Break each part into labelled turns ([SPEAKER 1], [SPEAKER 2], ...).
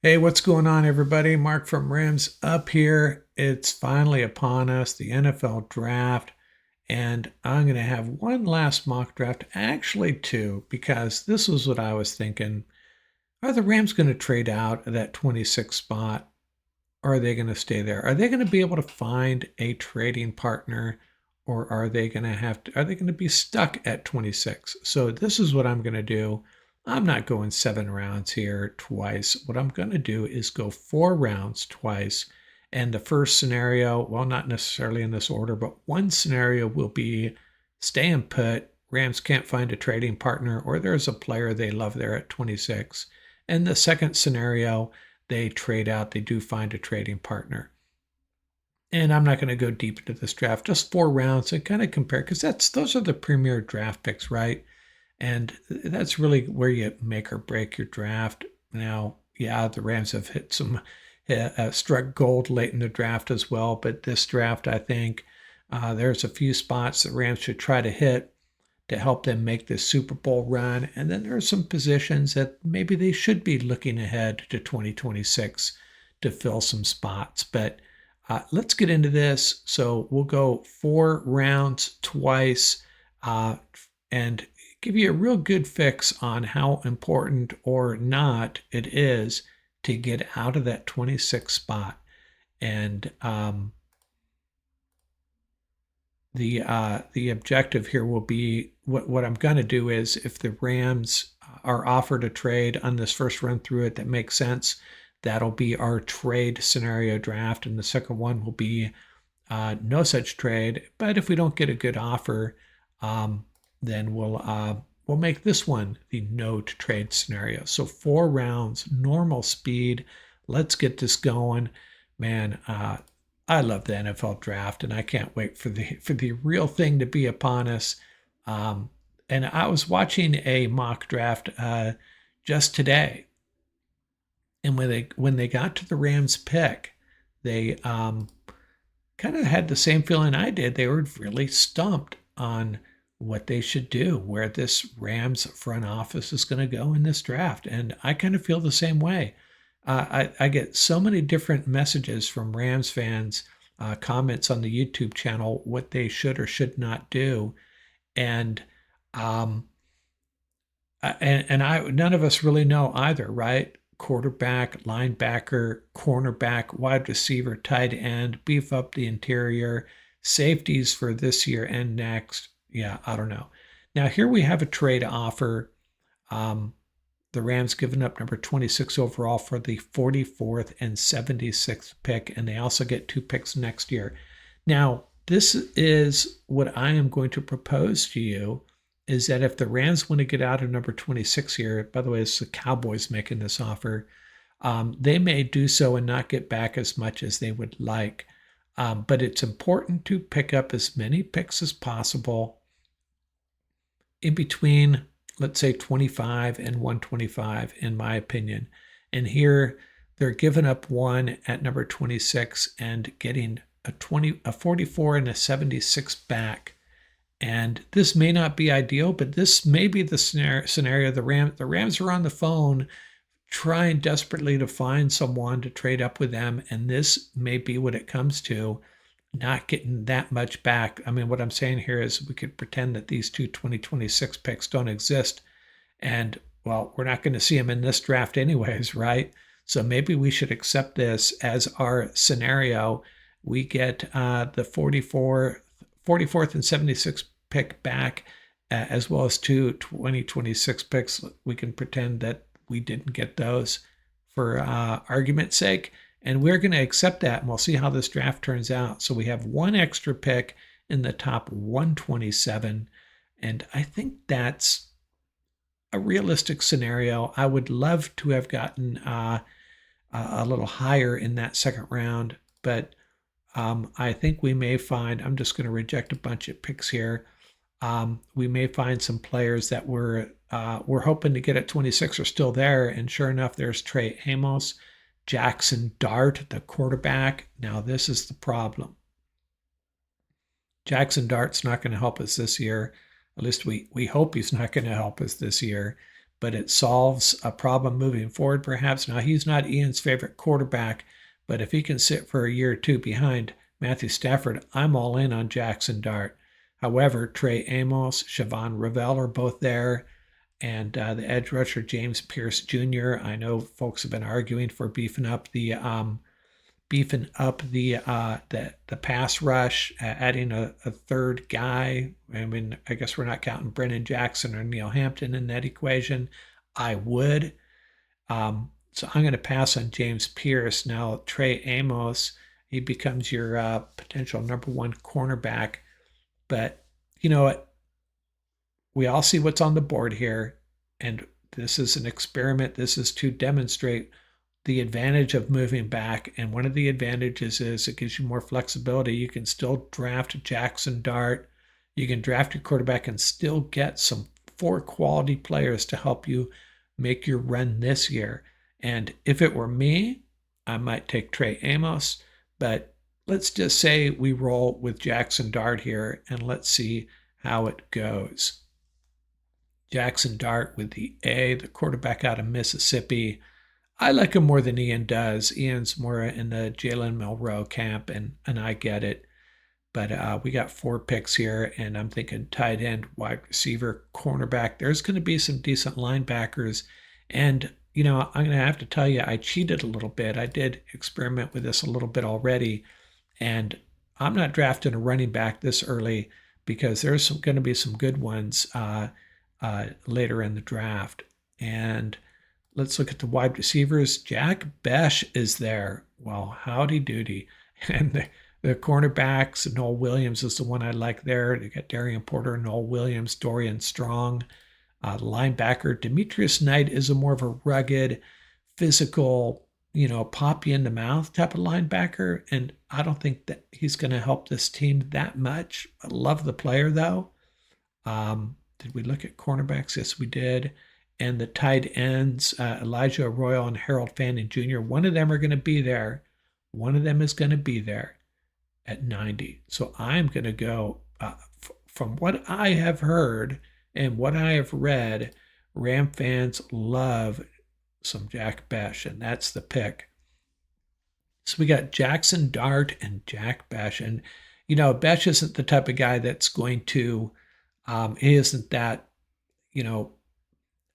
[SPEAKER 1] Hey, what's going on, everybody? Mark from Rims up here. It's finally upon us, the NFL draft, and I'm going to have one last mock draft, actually two, because this was what I was thinking. Are the Rams going to trade out of that 26 spot, or are they going to stay there? Are they going to be able to find a trading partner, or are they going to are they going to be stuck at 26? So this is what I'm going to do. I'm not going 7 rounds here twice. What I'm going to do is go 4 rounds twice. And the first scenario, well, not necessarily in this order, but one scenario will be staying put. Rams can't find a trading partner, or there's a player they love there at 26. And the second scenario, they trade out, they do find a trading partner. And I'm not going to go deep into this draft, just 4 rounds and kind of compare because those are the premier draft picks, right? And that's really where you make or break your draft. Now, yeah, the Rams have hit some struck gold late in the draft as well, but this draft, I think there's a few spots that Rams should try to hit to help them make this Super Bowl run. And then there are some positions that maybe they should be looking ahead to 2026 to fill some spots. But let's get into this. So we'll go 4 rounds twice and give you a real good fix on how important or not it is to get out of that 26 spot. And the objective here will be what I'm going to do is if the Rams are offered a trade on this first run through it that makes sense, that'll be our trade scenario draft, and the second one will be no such trade. But if we don't get a good offer, then we'll make this one the no trade scenario. So 4 rounds, normal speed. Let's get this going, man. I love the NFL draft, and I can't wait for the real thing to be upon us. And I was watching a mock draft just today, and when they got to the Rams pick, they kind of had the same feeling I did. They were really stumped on what they should do, where this Rams front office is going to go in this draft, and I kind of feel the same way. I get so many different messages from Rams fans, comments on the YouTube channel, what they should or should not do, and um, and I none of us really know either, right? Quarterback, linebacker, cornerback, wide receiver, tight end, beef up the interior, safeties for this year and next. Yeah, I don't know. Now here we have a trade offer. Um, the Rams giving up number 26 overall for the 44th and 76th pick, and they also get 2 picks next year. Now, this is what I am going to propose to you is that if the Rams want to get out of number 26 here, by the way, it's the Cowboys making this offer, they may do so and not get back as much as they would like. But it's important to pick up as many picks as possible in between, let's say 25 and 125, in my opinion. And here they're giving up one at number 26 and getting a 44 and a 76 back. And this may not be ideal, but this may be the scenario. The Rams are on the phone trying desperately to find someone to trade up with them, and this may be what it comes to, not getting that much back. I mean, what I'm saying here is we could pretend that these two 2026 picks don't exist, and well, we're not going to see them in this draft anyways, right? So maybe we should accept this as our scenario. We get the 44th and 76th pick back, as well as two 2026 picks. We can pretend that we didn't get those for argument's sake. And we're going to accept that, and we'll see how this draft turns out. So we have one extra pick in the top 127. And I think that's a realistic scenario. I would love to have gotten a little higher in that second round, but I think we may find, I'm just going to reject a bunch of picks here. We may find some players that we're hoping to get at 26 are still there. And sure enough, there's Trey Amos, Jackson Dart, the quarterback. Now, this is the problem. Jackson Dart's not going to help us this year. At least we hope he's not going to help us this year. but it solves a problem moving forward, perhaps. Now, he's not Ian's favorite quarterback, but if he can sit for a year or two behind Matthew Stafford, I'm all in on Jackson Dart. However, Trey Amos, Siobhan Ravel are both there, and the edge rusher James Pierce Jr. I know folks have been arguing for beefing up the pass rush, adding a third guy. I mean, I guess we're not counting Brennan Jackson or Neil Hampton in that equation. I would. So I'm going to pass on James Pierce. Now, Trey Amos, he becomes your potential number one cornerback. But you know what? We all see what's on the board here. And this is an experiment. This is to demonstrate the advantage of moving back. And one of the advantages is it gives you more flexibility. You can still draft Jackson Dart. You can draft your quarterback and still get some 4 quality players to help you make your run this year. And if it were me, I might take Trey Amos. But let's just say we roll with Jackson Dart here, and let's see how it goes. Jackson Dart with the A, the quarterback out of Mississippi. I like him more than Ian does. Ian's more in the Jalen Milroe camp, and I get it. But we got 4 picks here, and I'm thinking tight end, wide receiver, cornerback. There's going to be some decent linebackers. And, you know, I'm going to have to tell you, I cheated a little bit. I did experiment with this a little bit already. And I'm not drafting a running back this early because there's going to be some good ones later in the draft. And let's look at the wide receivers. Jack Bech is there. Well, howdy doody. And the cornerbacks, Noel Williams is the one I like there. You got Darian Porter, Noel Williams, Dorian Strong. The linebacker, Demetrius Knight is a more of a rugged, physical, pop you in the mouth type of linebacker. And I don't think that he's going to help this team that much. I love the player, though. Did we look at cornerbacks? Yes, we did. And the tight ends, Elijah Arroyo and Harold Fanning Jr., one of them are going to be there. One of them is going to be there at 90. So I'm going to go, from what I have heard and what I have read, Ram fans love some Jack Bech, and that's the pick. So we got Jackson Dart and Jack Bech. And, Bech isn't the type of guy that's going to, he isn't that,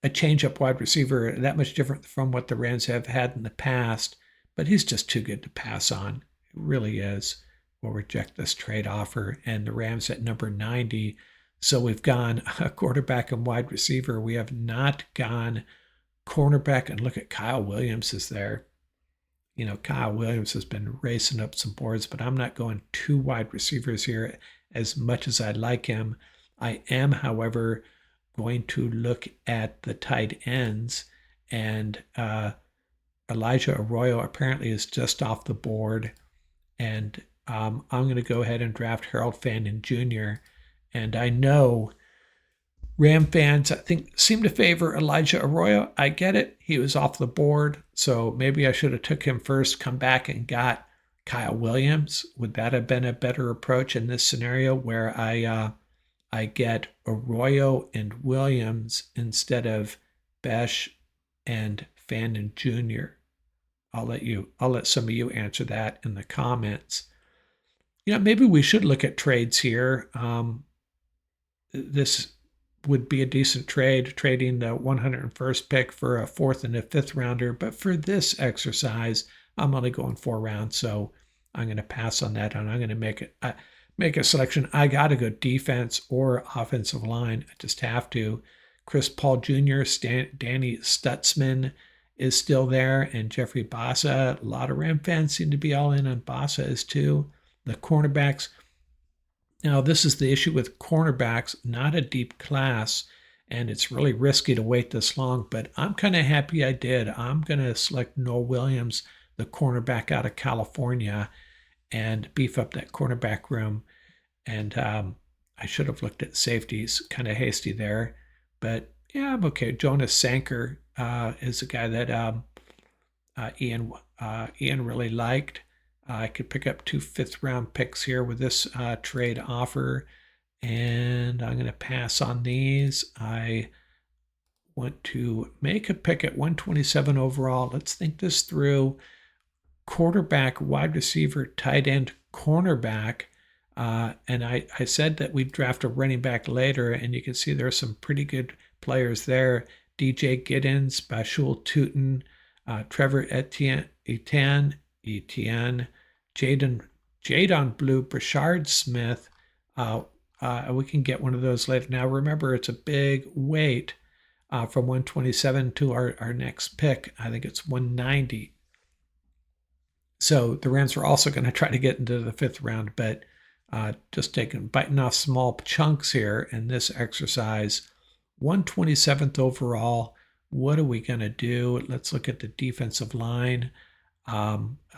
[SPEAKER 1] a change-up wide receiver that much different from what the Rams have had in the past, but he's just too good to pass on. It really is. We'll reject this trade offer, and the Rams at number 90. So we've gone a quarterback and wide receiver. We have not gone cornerback, and look at Kyle Williams is there. Kyle Williams has been racing up some boards, but I'm not going 2 wide receivers here as much as I like him. I am, however, going to look at the tight ends, and Elijah Arroyo apparently is just off the board, and I'm going to go ahead and draft Harold Fanning Jr. And I know Ram fans, I think, seem to favor Elijah Arroyo. I get it. He was off the board, so maybe I should have took him first, come back and got Kyle Williams. Would that have been a better approach in this scenario where I get Arroyo and Williams instead of Bech and Fanning Jr.? I'll let some of you answer that in the comments. Maybe we should look at trades here. This would be a decent trade, trading the 101st pick for a 4th and a 5th rounder. But for this exercise, I'm only going 4 rounds, so I'm going to pass on that, and I'm going to make a selection. I got to go defense or offensive line. I just have to. Chris Paul Jr., Danny Stutzman is still there, and Jeffrey Bassa. A lot of Ram fans seem to be all in on Bassa as too. The cornerbacks. Now, this is the issue with cornerbacks, not a deep class, and it's really risky to wait this long, but I'm kind of happy I did. I'm going to select Noel Williams, the cornerback out of California, and beef up that cornerback room. And I should have looked at safeties, kind of hasty there. But yeah, I'm okay. Jonas Sanker is a guy that Ian really liked. I could pick up 2 5th-round picks here with this trade offer. And I'm going to pass on these. I want to make a pick at 127 overall. Let's think this through. Quarterback, wide receiver, tight end, cornerback. And I said that we'd draft a running back later, and you can see there are some pretty good players there. DJ Giddens, Bashul Tutin, Trevor Etienne, Jadon Blue, Brashard Smith. We can get one of those later. Now, remember, it's a big wait from 127 to our next pick. I think it's 190. So the Rams are also going to try to get into the 5th round, but just biting off small chunks here in this exercise. 127th overall. What are we going to do? Let's look at the defensive line.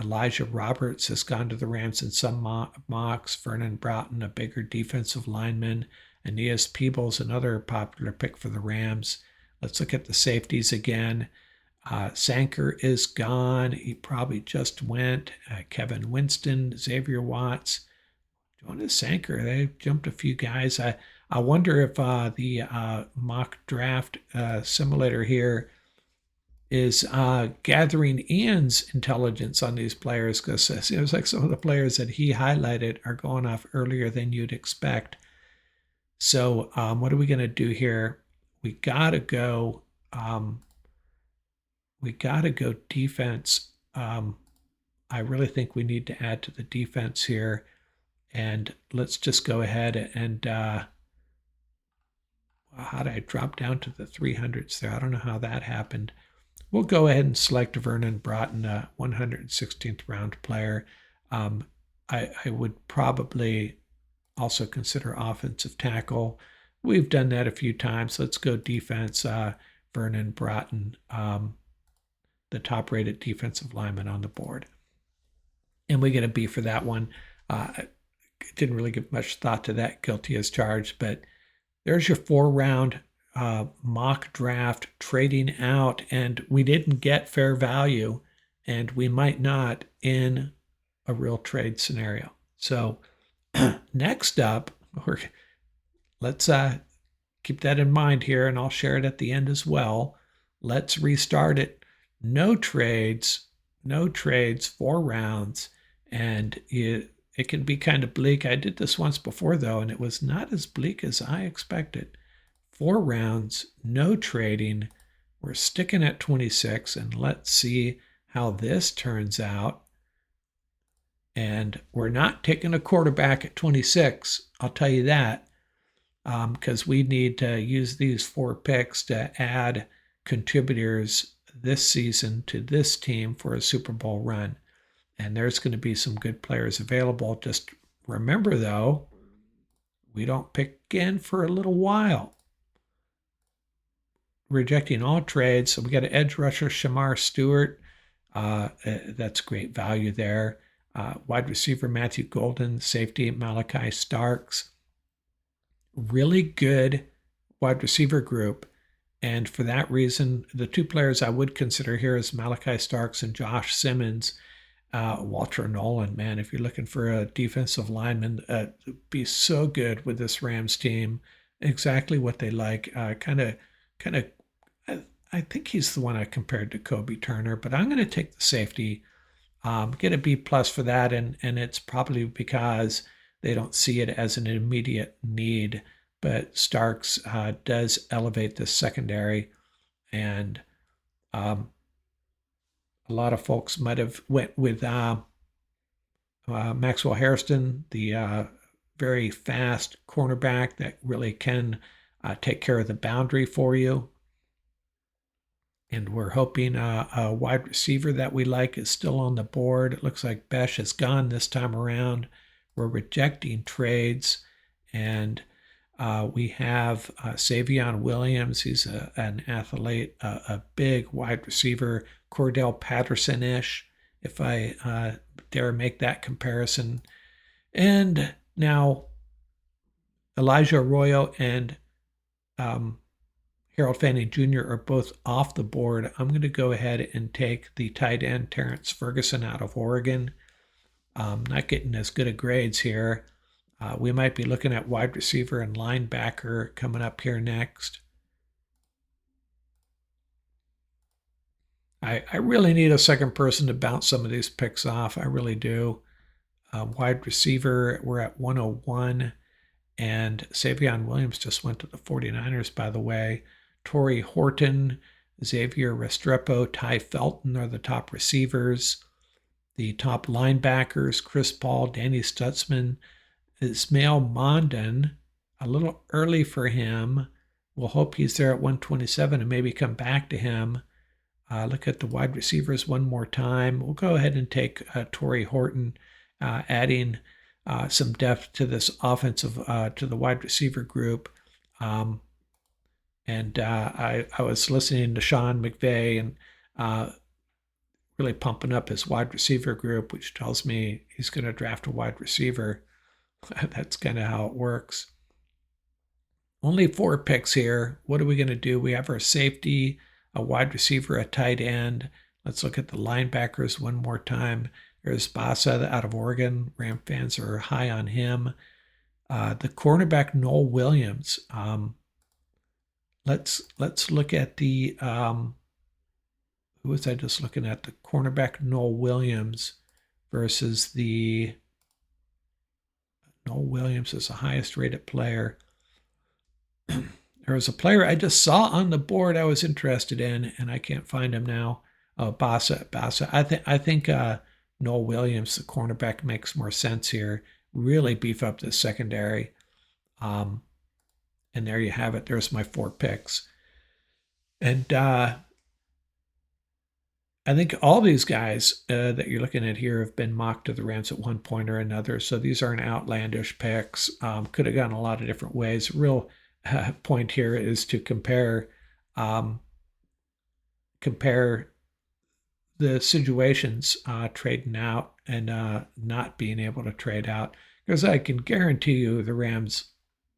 [SPEAKER 1] Elijah Roberts has gone to the Rams in some mocks. Vernon Broughton, a bigger defensive lineman. Aeneas Peebles, another popular pick for the Rams. Let's look at the safeties again. Sanker is gone. He probably just went. Kevin Winston, Xavier Watts, Jonas Sanker. They jumped a few guys. I wonder if the mock draft simulator here is gathering Ian's intelligence on these players, because it seems like some of the players that he highlighted are going off earlier than you'd expect. So what are we going to do here? We got to go defense. I really think we need to add to the defense here. And let's just go ahead and how did I drop down to the 300s there? I don't know how that happened. We'll go ahead and select Vernon Broughton, a 116th round player. I would probably also consider offensive tackle. We've done that a few times. Let's go defense. Vernon Broughton, the top-rated defensive lineman on the board. And we get a B for that one. Didn't really give much thought to that, guilty as charged, but there's your 4-round mock draft trading out, and we didn't get fair value, and we might not in a real trade scenario. So next up, let's keep that in mind here, and I'll share it at the end as well. Let's restart it. No trades, 4 rounds, and it can be kind of bleak. I did this once before, though, and it was not as bleak as I expected. 4 rounds, no trading. We're sticking at 26, and let's see how this turns out. And we're not taking a quarterback at 26, I'll tell you that, because we need to use these 4 picks to add contributors this season to this team for a Super Bowl run. And there's going to be some good players available. Just remember, though, we don't pick again for a little while. Rejecting all trades. So we got an edge rusher, Shamar Stewart. That's great value there. Wide receiver, Matthew Golden. Safety, Malachi Starks. Really good wide receiver group. And for that reason, the 2 players I would consider here is Malachi Starks and Josh Simmons. Walter Nolan, man, if you're looking for a defensive lineman, be so good with this Rams team. Exactly what they like. Kind of. I think he's the one I compared to Kobe Turner, but I'm going to take the safety. Get a B+ for that, and it's probably because they don't see it as an immediate need. But Starks does elevate the secondary, and a lot of folks might have went with Maxwell Hairston, the very fast cornerback that really can take care of the boundary for you. And we're hoping a wide receiver that we like is still on the board. It looks like Besh is gone this time around. We're rejecting trades, and we have Savion Williams. He's an athlete, a big wide receiver, Cordell Patterson-ish, if I dare make that comparison. And now Elijah Arroyo and Harold Fanning Jr. are both off the board. I'm going to go ahead and take the tight end Terrence Ferguson out of Oregon. Not getting as good a grades here. We might be looking at wide receiver and linebacker coming up here next. I really need a second person to bounce some of these picks off. I really do. Wide receiver, we're at 101. And Savion Williams just went to the 49ers, by the way. Torrey Horton, Xavier Restrepo, Ty Felton are the top receivers. The top linebackers, Chris Paul, Danny Stutzman, Ismail Mondon, a little early for him. We'll hope he's there at 127 and maybe come back to him. Look at the wide receivers one more time. We'll go ahead and take Torrey Horton, adding some depth to this offensive, to the wide receiver group. And I was listening to Sean McVay and really pumping up his wide receiver group, which tells me he's going to draft a wide receiver. That's kind of how it works. Only 4 picks here. What are we going to do? We have our safety, a wide receiver, a tight end. Let's look at the linebackers one more time. There's Basa out of Oregon. Ram fans are high on him. The cornerback, Noel Williams. Let's look at the who was I just looking at? The cornerback, Noel Williams, versus the Noel Williams is the highest rated player. There was a player I just saw on the board I was interested in, and I can't find him now. Oh, Basa. I think Noel Williams, the cornerback, makes more sense here. Really beef up the secondary. And there you have it. There's my 4 picks. And I think all these guys that you're looking at here have been mocked to the Rams at one point or another. So these aren't outlandish picks. Could have gone a lot of different ways. Real point here is to compare the situations, trading out and not being able to trade out, because I can guarantee you the Rams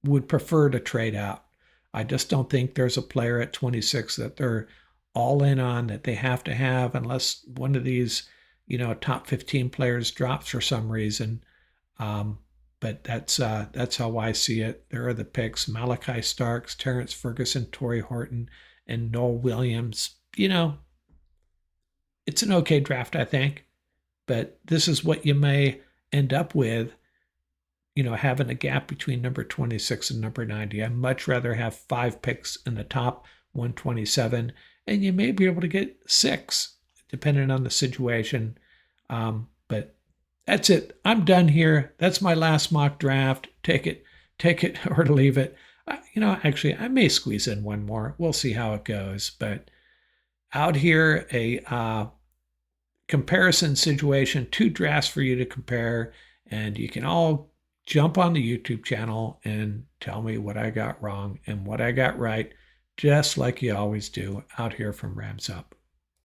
[SPEAKER 1] would prefer to trade out. I just don't think there's a player at 26 that they're all in on, that they have to have, unless one of these, top 15 players drops for some reason. But that's how I see it. There are the picks: Malachi Starks, Terrence Ferguson, Torrey Horton, and Noel Williams. It's an okay draft, I think, but this is what you may end up with, having a gap between number 26 and number 90. I'd much rather have 5 picks in the top 127, and you may be able to get 6, depending on the situation. But that's it. I'm done here. That's my last mock draft. Take it or leave it. Actually, I may squeeze in one more. We'll see how it goes. But out here, a comparison situation, 2 drafts for you to compare, and you can all jump on the YouTube channel and tell me what I got wrong and what I got right, just like you always do out here from Rams Up.